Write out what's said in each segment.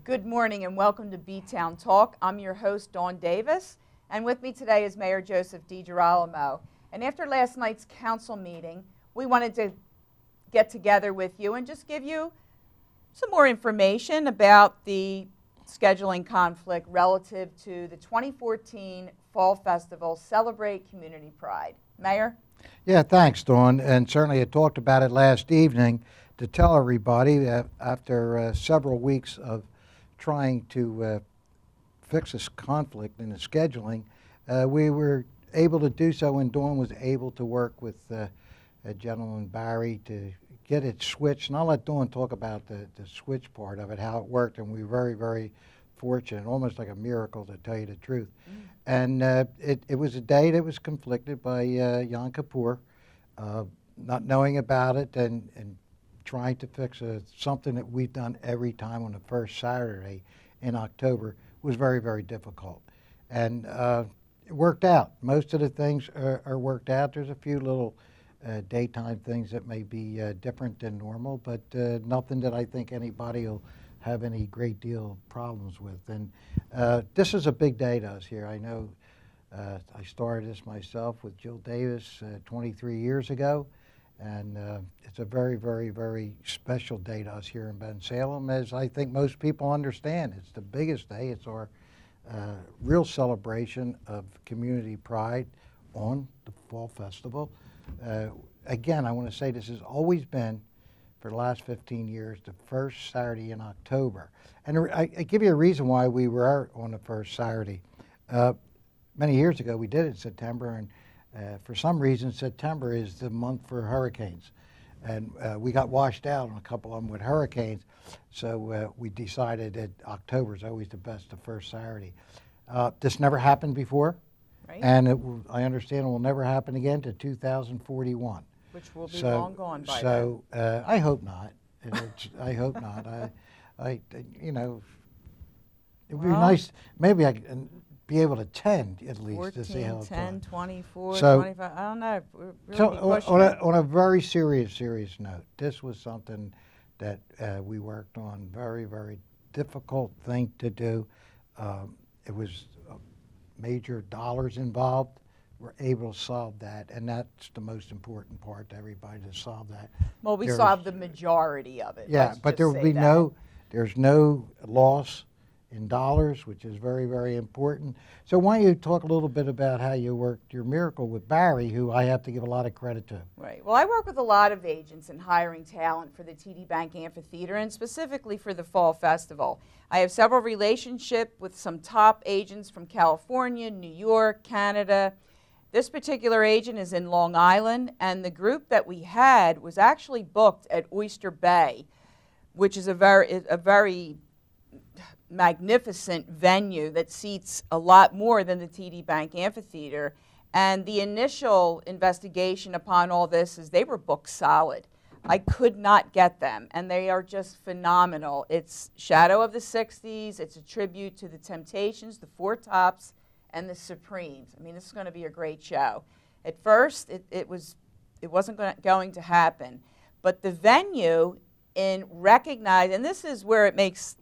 Good morning and welcome to B-Town Talk. I'm your host, Dawn Davis, and with me today is Mayor Joseph DiGirolamo. And after last night's council meeting, we wanted to get together with you and just give you some more information about the scheduling conflict relative to the 2014 Fall Festival, Celebrate Community Pride. Mayor? Yeah, thanks, Dawn. And certainly I talked about it last evening to tell everybody that after several weeks of trying to fix this conflict in the scheduling, we were able to do so, and Dawn was able to work with a gentleman, Barry, to get it switched. And I'll let Dawn talk about the switch part of it, how it worked, and we were very, very fortunate, almost like a miracle, to tell you the truth. And it was a day that was conflicted by Yom Kippur, not knowing about it and trying to fix something that we've done every time on the first Saturday in October was very, very difficult. And it worked out. Most of the things are worked out. There's a few little daytime things that may be different than normal, but nothing that I think anybody will have any great deal of problems with. And this is a big day to us here. I know I started this myself with Jill Davis 23 years ago, and it's a very, very, very special day to us here in Bensalem, as I think most people understand. It's the biggest day. It's our real celebration of community pride on the Fall Festival. Again, I want to say this has always been, for the last 15 years, the first Saturday in October. And I give you a reason why we were on the first Saturday. Many years ago, we did it in September, and for some reason, September is the month for hurricanes. And we got washed out on a couple of them with hurricanes, so we decided that October is always the first Saturday. This never happened before, Right. and I understand it will never happen again to 2041. Which will be long gone by then. I hope not. I hope not. You know, it'd be nice. Maybe I could be able to attend at least 14, to see how 10, it's 24, So- 25, I don't know. We're really So pushing on it. a very serious note, this was something that we worked on. Very, very difficult thing to do. It was major dollars involved. We're able to solve that, and that's the most important part to everybody, to solve that. Well, we There's- solved the majority of it. Yeah, Let's but just there will say be that. there's no loss in dollars, which is very, very important. So why don't you talk a little bit about how you worked your miracle with Barry, who I have to give a lot of credit to. Right. Well, I work with a lot of agents in hiring talent for the TD Bank Amphitheater and specifically for the Fall Festival. I have several relationships with some top agents from California, New York, Canada. This particular agent is in Long Island, and the group that we had was actually booked at Oyster Bay, which is a very magnificent venue that seats a lot more than the TD Bank Amphitheater. And the initial investigation upon all this is they were booked solid. I could not get them, and they are just phenomenal. It's Shadow of the 60s. It's a tribute to the Temptations, the Four Tops, and the Supremes. I mean, this is going to be a great show. At first, it wasn't going to happen, but the venue in recognize, and this is where it makes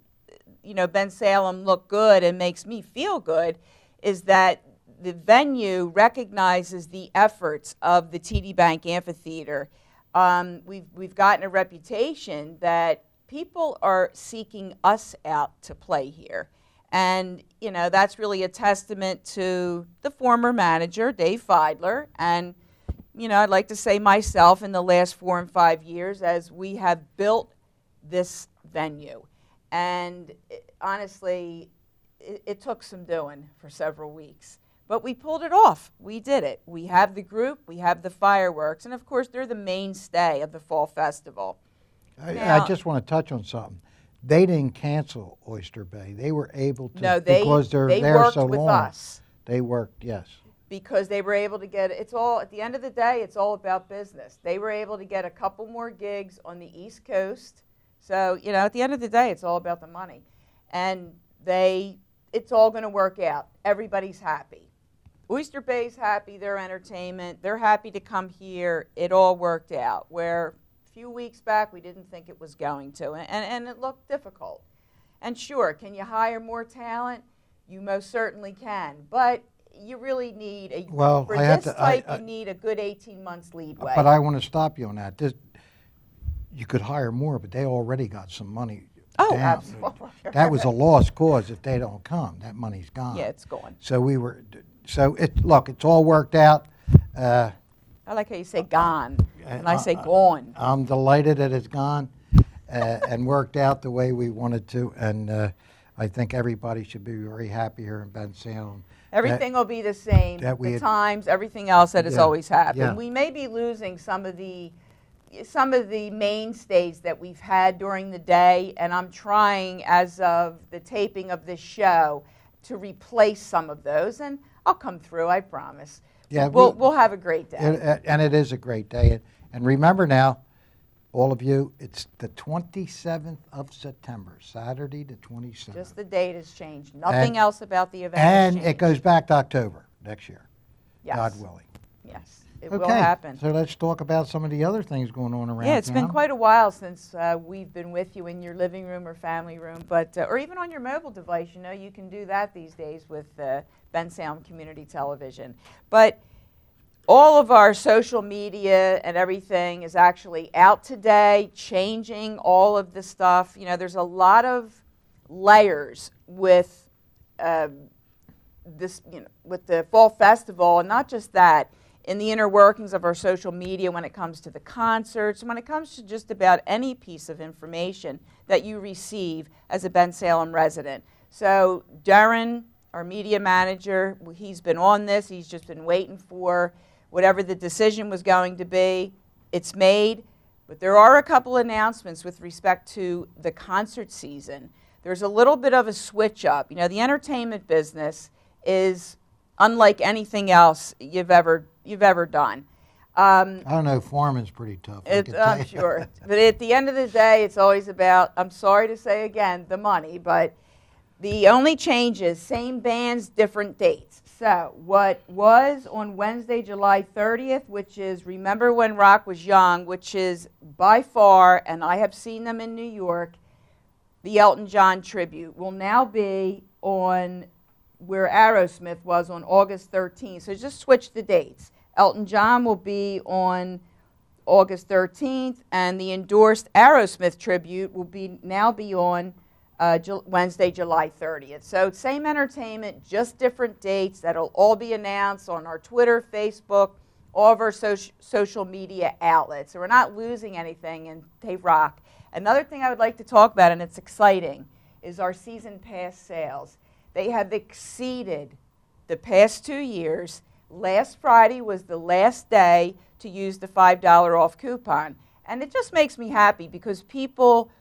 Bensalem look good and makes me feel good, is that the venue recognizes the efforts of the TD Bank Amphitheater. We've gotten a reputation that people are seeking us out to play here. And, that's really a testament to the former manager, Dave Feidler, and, I'd like to say myself in the last 4 and 5 years as we have built this venue. And honestly, it took some doing for several weeks. But we pulled it off. We did it. We have the group, we have the fireworks, and of course they're the mainstay of the Fall Festival. I just want to touch on something. They didn't cancel Oyster Bay. They were able to, No, because they're they there worked so with long. us. They worked, yes. Because they were able to get, it's all, at the end of the day, it's all about business. They were able to get a couple more gigs on the East Coast. So, at the end of the day, it's all about the money. And it's all going to work out. Everybody's happy. Oyster Bay's happy, their entertainment. They're happy to come here. It all worked out. Where a few weeks back, we didn't think it was going to. And it looked difficult. And sure, can you hire more talent? You most certainly can. But you really need a, Well, for I have this to- type, I- you need a good 18 months leadway. But I want to stop you on that. You could hire more, but they already got some money Oh, down. absolutely. That was a lost cause if they don't come. That money's gone. Yeah, it's gone. So look, it's all worked out. I like how you say gone, and I say gone. I'm delighted that it's gone and worked out the way we wanted to, and I think everybody should be very happy here in Bensalem. Everything will be the same, that we the had- times, everything else that has Yeah, always happened. yeah. We may be losing some of the mainstays that we've had during the day, and I'm trying, as of the taping of this show, to replace some of those, and I'll come through, I promise. Yeah, We'll have a great day. And it is a great day. And remember now, all of you, it's the 27th of September, Saturday the 27th. Just the date has changed. Nothing else about the event has And changed. it goes back to October next year, Yes. God willing. Yes, it will Okay, happen. so let's talk about some of the other things going on around Yeah, it's been town. quite a while since we've been with you in your living room or family room, but or even on your mobile device. You know, you can do that these days with Bensalem Community Television. But all of our social media and everything is actually out today, changing all of the stuff. You know, there's a lot of layers with this, you know, with the Fall Festival, and not just that, in the inner workings of our social media when it comes to the concerts, when it comes to just about any piece of information that you receive as a Bensalem resident. So Darren, our media manager, he's been on this. He's just been waiting for whatever the decision was going to be. It's made, but there are a couple announcements with respect to the concert season. There's a little bit of a switch up. You know, the entertainment business is unlike anything else you've ever done. I don't know, farming's pretty tough. I can tell I'm you. sure. But at the end of the day, it's always about, I'm sorry to say again, the money. But the only change is same bands, different dates. So what was on Wednesday, July 30th, which is Remember When Rock Was Young, which is by far, and I have seen them in New York, the Elton John tribute, will now be on where Aerosmith was on August 13th. So just switch the dates. Elton John will be on August 13th, and the endorsed Aerosmith tribute will now be on Wednesday, July 30th. So same entertainment, just different dates. That'll all be announced on our Twitter, Facebook, all of our social media outlets. So we're not losing anything, and they rock. Another thing I would like to talk about, and it's exciting, is our season pass sales. They have exceeded the past 2 years. Last Friday was the last day to use the $5 off coupon. And it just makes me happy because people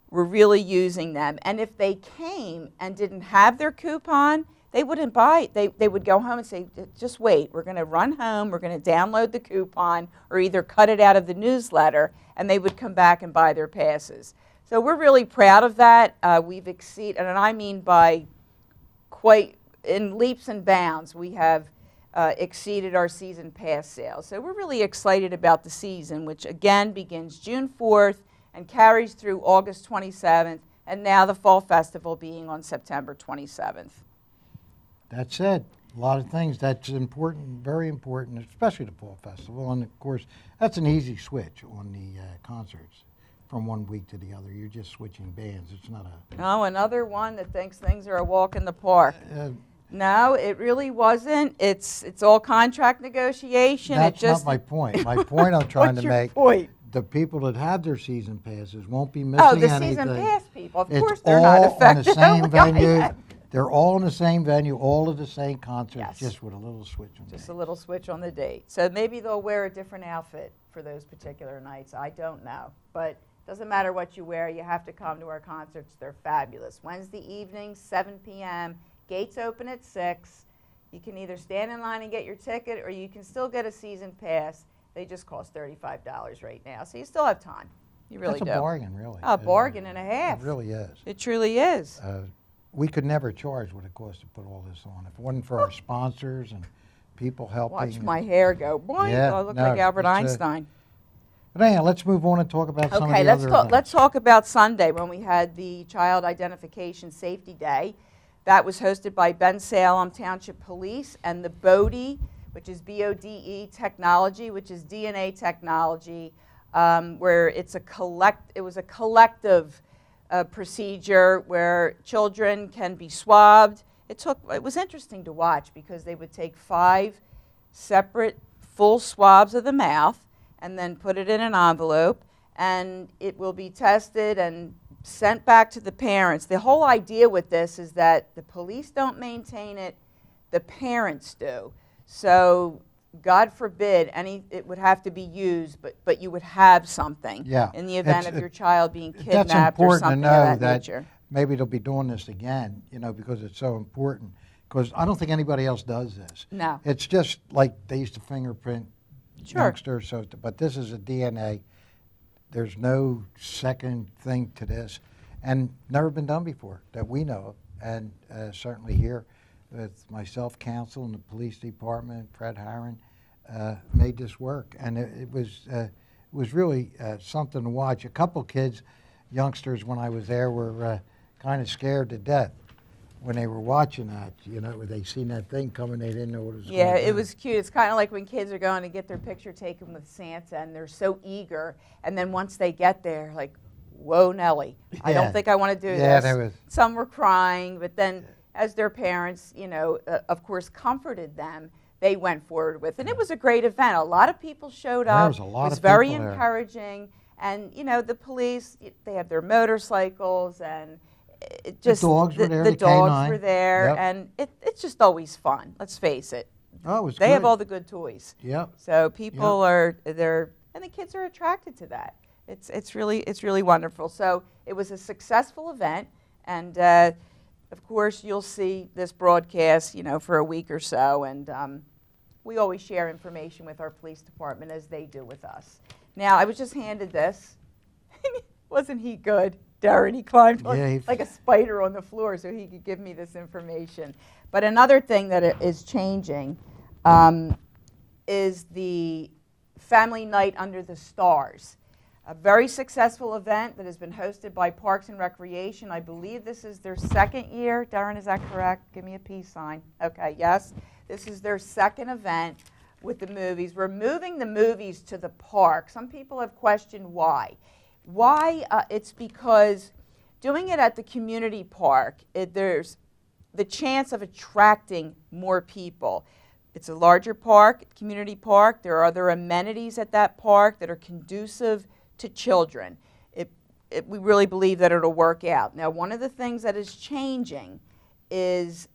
were really using them. And if they came and didn't have their coupon, they wouldn't buy it. They would go home and say, just wait, we're going to run home, we're going to download the coupon, or either cut it out of the newsletter, and they would come back and buy their passes. So we're really proud of that. We've exceeded, and I mean by quite in leaps and bounds, we have exceeded our season pass sales. So we're really excited about the season, which again begins June 4th and carries through August 27th, and now the Fall Festival being on September 27th. That's it. A lot of things that's important, very important, especially the Fall Festival. And of course, that's an easy switch on the concerts from one week to the other. You're just switching bands. It's not a... Oh, another one that thinks things are a walk in the park. No, it really wasn't. It's all contract negotiation. That's it just, not my point. My point I'm trying What's to your make, point? the people that have their season passes won't be missing Oh, anything. the season pass people. Of It's course they're not all affected. on the same venue. Yeah. They're all in the same venue, all of the same concerts, Yes. just with a little switch on Just the a little switch on the date. So maybe they'll wear a different outfit for those particular nights. I don't know. But doesn't matter what you wear. You have to come to our concerts. They're fabulous. Wednesday evening, 7 p.m. Gates open at 6. You can either stand in line and get your ticket, or you can still get a season pass. They just cost $35 right now. So you still have time. You really That's do. a bargain, really. A bargain and a half. It really is. It truly is. We could never charge what it costs to put all this on. If it wasn't for our sponsors and people helping. Watch my hair go. Boing. Yeah, I look no, like Albert it's a- Einstein. But anyhow, let's move on and talk about some of Okay, the other events. let's talk about Sunday when we had the Child Identification Safety Day. That was hosted by Bensalem Township Police and the BODE, which is BODE technology, which is DNA technology, where it was a collective procedure where children can be swabbed. It was interesting to watch because they would take 5 separate full swabs of the mouth and then put it in an envelope, and it will be tested and sent back to the parents. The whole idea with this is that the police don't maintain it, the parents do. So God forbid it would have to be used, but you would have something in the event of your child being kidnapped or something of that nature. Maybe they'll be doing this again, because it's so important. Because I don't think anybody else does this. No. It's just like they used to fingerprint youngsters, but this is a DNA. There's no second thing to this, and never been done before that we know of. And certainly here with myself, counsel, and the police department, Fred Harron, made this work. And it was really something to watch. A couple kids, youngsters, when I was there, were kind of scared to death when they were watching that, they seen that thing coming, they didn't know what it was going to do. It was cute. It's kind of like when kids are going to get their picture taken with Santa, and they're so eager, and then once they get there, like, whoa, Nelly, I don't think I want to do this. Some were crying, but then as their parents, of course, comforted them, they went forward with it. And it was a great event. A lot of people showed up. There was a lot of people there. It was very encouraging. And, the police, they have their motorcycles, and it just, the dogs were there, the dogs canine. were there, Yep. and it's just always fun. Let's face it. Oh, it was They good. have all the good toys. Yep. So people and the kids are attracted to that. It's really wonderful. So it was a successful event, and of course you'll see this broadcast, for a week or so, and we always share information with our police department as they do with us. Now, I was just handed this. Wasn't he good? Darren, he climbed like a spider on the floor so he could give me this information. But another thing that is changing is the Family Night Under the Stars, a very successful event that has been hosted by Parks and Recreation. I believe this is their 2nd year. Darren, is that correct? Give me a peace sign. Okay, yes. This is their 2nd event with the movies. We're moving the movies to the park. Some people have questioned why. It's because doing it at the community park, there's the chance of attracting more people. It's a larger park, community park. There are other amenities at that park that are conducive to children. We really believe that it'll work out. Now, one of the things that is changing is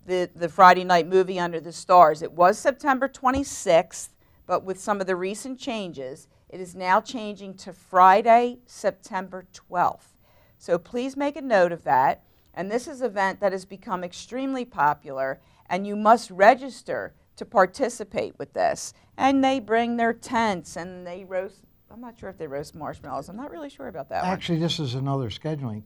the Friday night movie Under the Stars. It was September 26th, but with some of the recent changes, it is now changing to Friday, September 12th. So please make a note of that. And this is an event that has become extremely popular, and you must register to participate with this. And they bring their tents, and they roast, I'm not sure if they roast marshmallows. I'm not really sure about that one. Actually, this is another scheduling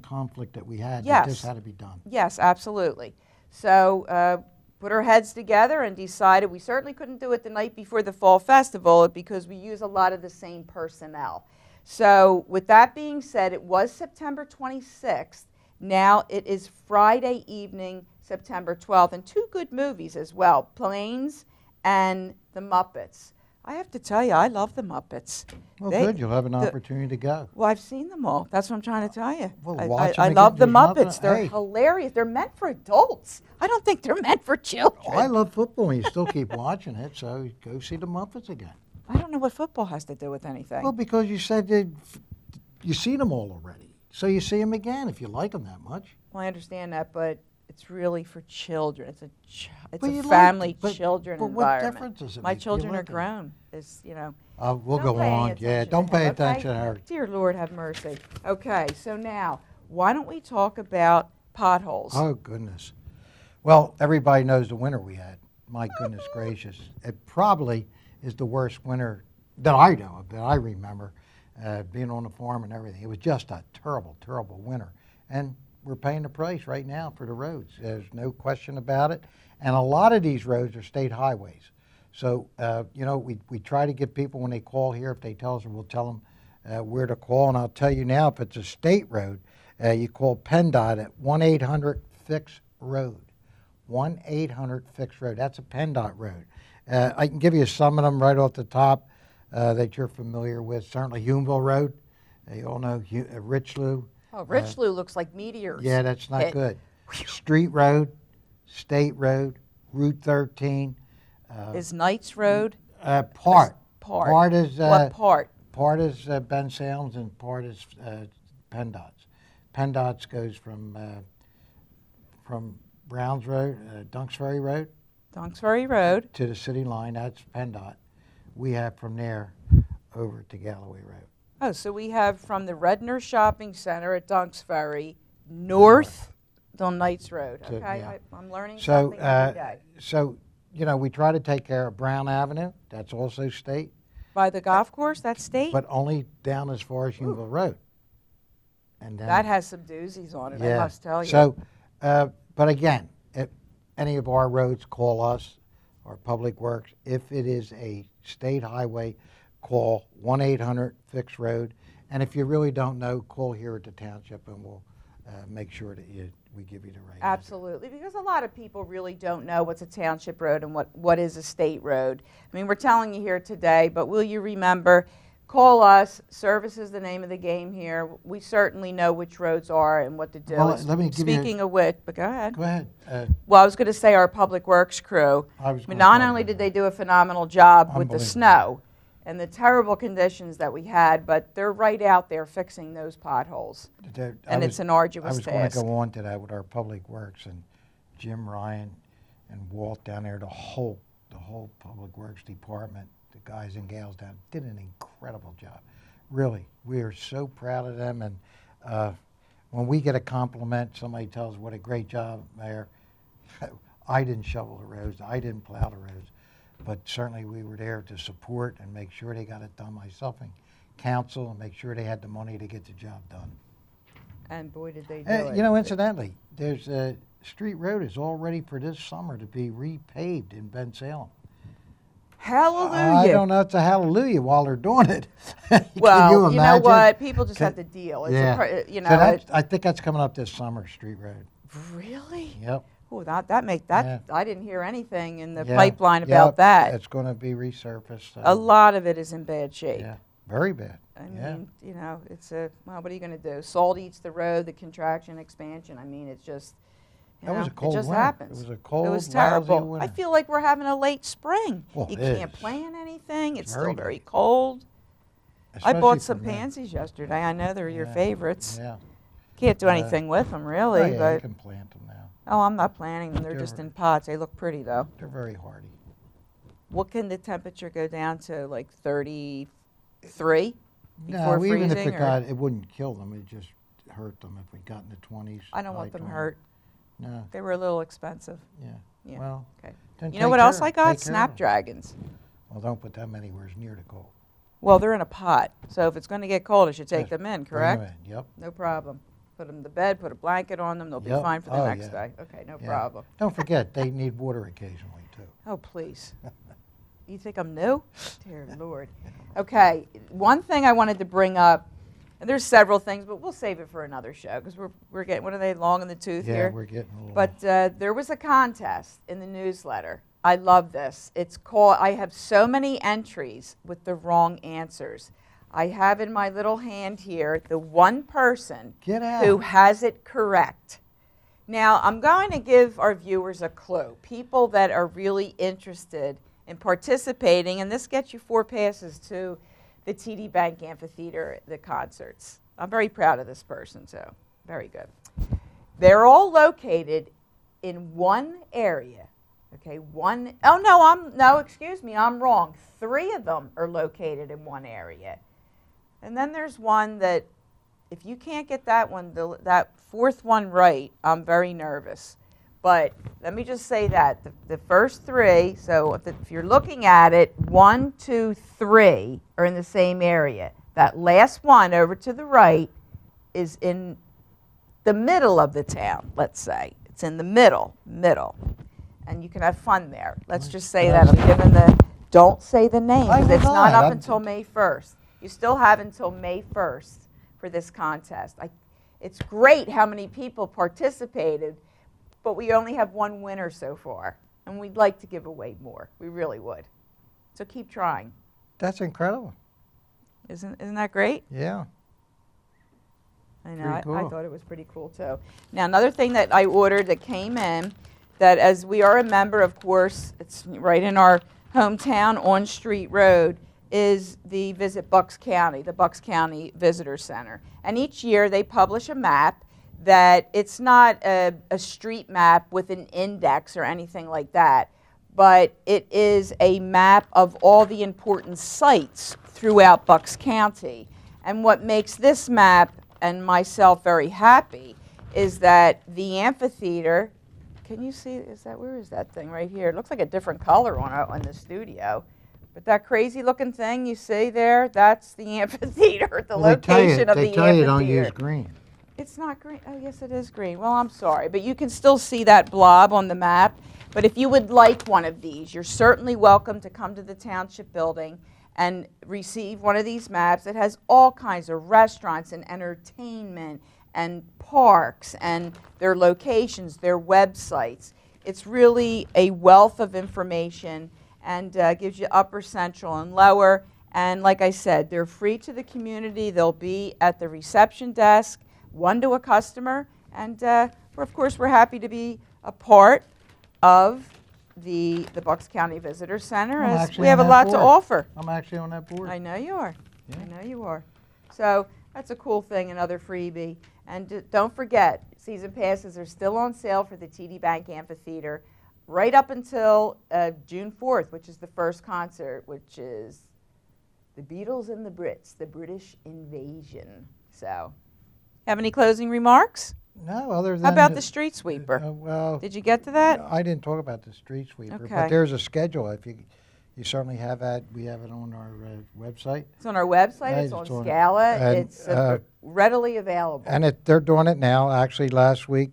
conflict that we had. Yes. That this had to be done. Yes, absolutely. So put our heads together and decided we certainly couldn't do it the night before the Fall Festival because we use a lot of the same personnel. So with that being said, it was September 26th. Now it is Friday evening, September 12th, and 2 good movies as well, Planes and The Muppets. I have to tell you, I love The Muppets. Well, good. You'll have an opportunity to go. Well, I've seen them all. That's what I'm trying to tell you. Well, watch them I again. love The There's Muppets. nothing- They're hilarious. They're meant for adults. I don't think they're meant for children. Oh, I love football, and you still keep watching it, so go see The Muppets again. I don't know what football has to do with anything. Well, because you said that you see them all already, so you see them again if you like them that much. Well, I understand that, but it's really for children. It's But a you like family it, but children what environment. difference does it My make? You children are like it. grown. We'll Don't go pay any on. Yeah, attention don't to pay him, attention okay? to her. Dear Lord, have mercy. Okay, so now, why don't we talk about potholes? Oh, goodness. Well, everybody knows the winter we had. My goodness gracious. It probably is the worst winter that I know of, that I remember, being on the farm and everything. It was just a terrible, terrible winter. And we're paying the price right now for the roads. There's no question about it. And a lot of these roads are state highways. So, we try to get people when they call here, if they tell us, we'll tell them where to call. And I'll tell you now, if it's a state road, you call PennDOT at 1-800-FIX-ROAD. 1-800-FIX-ROAD. That's a PennDOT road. I can give you some of them right off the top that you're familiar with. Certainly Humeville Road. You all know Richelieu. Oh, Richelieu looks like meteors. Yeah, that's not good. Street Road, State Road, Route 13. Is Knights Road? Part. Part is what part? Part is Bensalem's and part is PennDOT's. PennDOT's goes from Browns Road, Dunksbury Road. Dunksbury Road. To the city line. That's PennDOT. We have from there over to Galloway Road. Oh, so we have from the Redner Shopping Center at Dunksbury north on Knights Road. To- Okay, yeah. I'm learning So, something every day. we try to take care of Brown Avenue. That's also state, By the golf course, that's state? but only down as far as Humeville Road. And then, That has some doozies on it, I yeah. must tell you. So, but again, if any of our roads, call us or Public Works. If it is a state highway, call 1-800-FIX-ROAD. And if you really don't know, call here at the township and we'll make sure that we give you the right answer. Absolutely, because a lot of people really don't know what's a township road and what is a state road. I mean, we're telling you here today, but will you remember, call us. Service is the name of the game here. We certainly know which roads are and what to do. Well, let me give you- Speaking of which, but go ahead. Go ahead. Well, I was going to say our Public Works crew, I was I mean, gonna not talk only about did they do a phenomenal job with the Unbelievable. snow and the terrible conditions that we had, but they're right out there fixing those potholes. And it's an arduous I was going task. to go on to that with our Public Works and Jim Ryan and Walt down there, the whole Public Works department, the guys and gals down, did an incredible job. Really, we are so proud of them. And when we get a compliment, somebody tells us what a great job, Mayor. I didn't shovel the roads, I didn't plow the roads, but certainly we were there to support and make sure they got it done, myself and council, and make sure they had the money to get the job done. And boy, did they do it. Incidentally, there's a street road is all ready for this summer to be repaved in Bensalem. Hallelujah. I don't know, it's a hallelujah while they're doing it. Can Well, you know imagine? what? People just have to deal. It's Yeah. you know, So I think that's coming up this summer, Street Road. really? Yep. Oh, that make that. Yeah. I didn't hear anything in the Yeah, pipeline yep, about that. It's going to be resurfaced. A lot of it is in bad shape. Yeah, very bad. I Yeah. mean, you know, it's well, what are you going to do? Salt eats the road, the contraction, expansion. I mean, it's just, That was a cold it just winter. happens. It was a cold, It was lousy terrible. winter. I feel like we're having a late spring. Well, You it can't is. plan anything. It's still very very late. cold. I Especially bought for some me. pansies yesterday. I know they're your Yeah, favorites. Yeah. Can't do anything with them, really. Oh, yeah, you but can plant them now. oh, I'm not planting them. They're They're just ver- in pots. They look pretty, though. They're very hardy. What can the temperature go down to? Like 33 No, before even freezing? if or- it wouldn't kill them, it just hurt them if we got in the 20s. I don't want high them 20s. hurt. No, They were a little expensive. yeah. Yeah. Well, Okay. then You know take what else care- I got? take care of 'em. Snapdragons. Well, don't put them anywhere near the cold. Well, they're in a pot, so if it's going to get cold, I should take Yes, them in, Bring 'em correct? in, Yep. No problem. Put them to bed, put a blanket on them, they'll be Yep. fine for the Oh, next yeah. day. Okay, no Yeah. problem. Don't forget, they need water occasionally, too. Oh, please. You think I'm new? Dear Lord. Okay, one thing I wanted to bring up, and there's several things, but we'll save it for another show because we're getting, what are they, long in the tooth Yeah, here? we're getting a little... But there was a contest in the newsletter. I love this. It's called, I have so many entries with the wrong answers. I have in my little hand here the one person Get out. who has it correct. Now, I'm going to give our viewers a clue. People that are really interested in participating, and this gets you 4 passes to the TD Bank Amphitheater, the concerts. I'm very proud of this person, so very good. They're all located in one area. Okay, excuse me, I'm wrong. 3 of them are located in one area. And then there's one that, if you can't get that one, that 4th one right, I'm very nervous. But let me just say that the first 3, so if you're looking at it, 1, 2, 3 are in the same area. That last one over to the right is in the middle of the town, let's say. It's in the middle. and you can have fun there. Let's just say that. I'm giving the, don't say the name, I 'cause will it's not not. up I'm- until May 1st. You still have until May 1st for this contest. It's great how many people participated, but we only have one winner so far, and we'd like to give away more. We really would. So keep trying. That's incredible. Isn't that great? Yeah. I know. Pretty I cool. thought it was pretty cool too. Now, another thing that I ordered that came in, that as we are a member, of course, it's right in our hometown on Street Road, is the Visit Bucks County, the Bucks County Visitor Center. And each year they publish a map that it's not a street map with an index or anything like that, but it is a map of all the important sites throughout Bucks County. And what makes this map and myself very happy is that the amphitheater, can you see, where is that thing right here? It looks like a different color on the studio. But that crazy looking thing you see there, that's the amphitheater, the location of the amphitheater. They tell you don't use green. It's not green. Oh, yes, it is green. Well, I'm sorry, but you can still see that blob on the map. But if you would like one of these, you're certainly welcome to come to the Township building and receive one of these maps. It has all kinds of restaurants and entertainment and parks and their locations, their websites. It's really a wealth of information and gives you upper, central, and lower. And like I said, they're free to the community. They'll be at the reception desk, one to a customer. And of course, we're happy to be a part of the Bucks County Visitor Center, I'm as actually we have a on lot that to board. offer. I'm actually on that board. I know you are. Yeah. I know you are. So that's a cool thing, another freebie. And don't forget, season passes are still on sale for the TD Bank Amphitheater right up until June 4th, which is the first concert, which is the Beatles and the Brits, the British Invasion. So, have any closing remarks? No, other than... How about the street sweeper? Well, Did you get to that? I didn't talk about the street sweeper, Okay. but there's a schedule. If you certainly have that. We have it on our website. It's on our website. Yeah, It's on it's on- Scala. and, It's readily available. And they're doing it now. Actually, last week,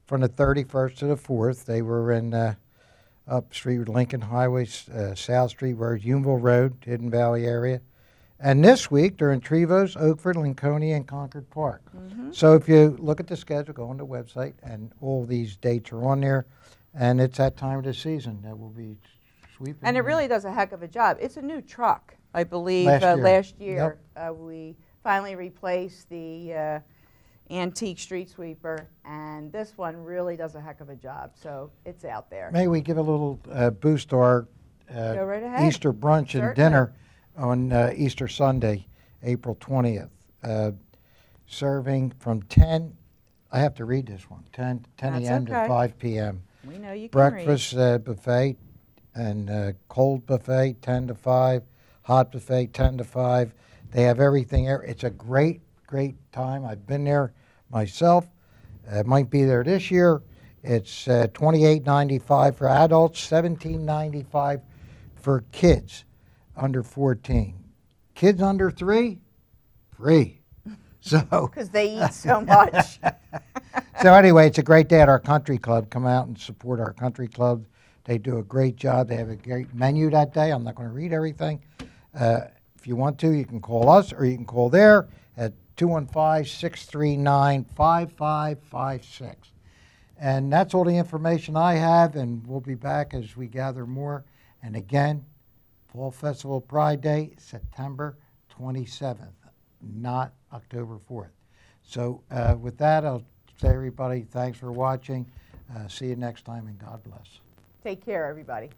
from the 31st to the 4th, they were in up Street Lincoln Highway, South Street, where Unionville Road, Hidden Valley area. And this week, they're in Trevose, Oakford, Lincolnia, and Concord Park. Mm-hmm. So if you look at the schedule, go on the website, and all these dates are on there. And it's that time of the season that will be sweeping. And it really does a heck of a job. It's a new truck, I believe. Last year. Year, we finally replaced the antique street sweeper, and this one really does a heck of a job. So it's out there. May we give a little boost to our Go right ahead. Easter brunch and Certainly. dinner on Easter Sunday, April 20th. Serving from 10, I have to read this one, 10 That's a.m. okay. to 5 p.m. We know you can Breakfast buffet and cold buffet 10 to 5, hot buffet 10 to 5. They have everything there. It's a great, great time. I've been there myself. Might be there this year. It's $28.95 for adults, $17.95 for kids under 14. Kids under 3, free. So because they eat so much. So anyway, it's a great day at our country club. Come out and support our country club. They do a great job. They have a great menu that day. I'm not going to read everything. If you want to, you can call us or you can call there at 215-639-5556. And that's all the information I have, and we'll be back as we gather more. And again, Fall Festival Pride Day, September 27th, not October 4th. So with that, I'll say everybody, thanks for watching. See you next time, and God bless. Take care, everybody.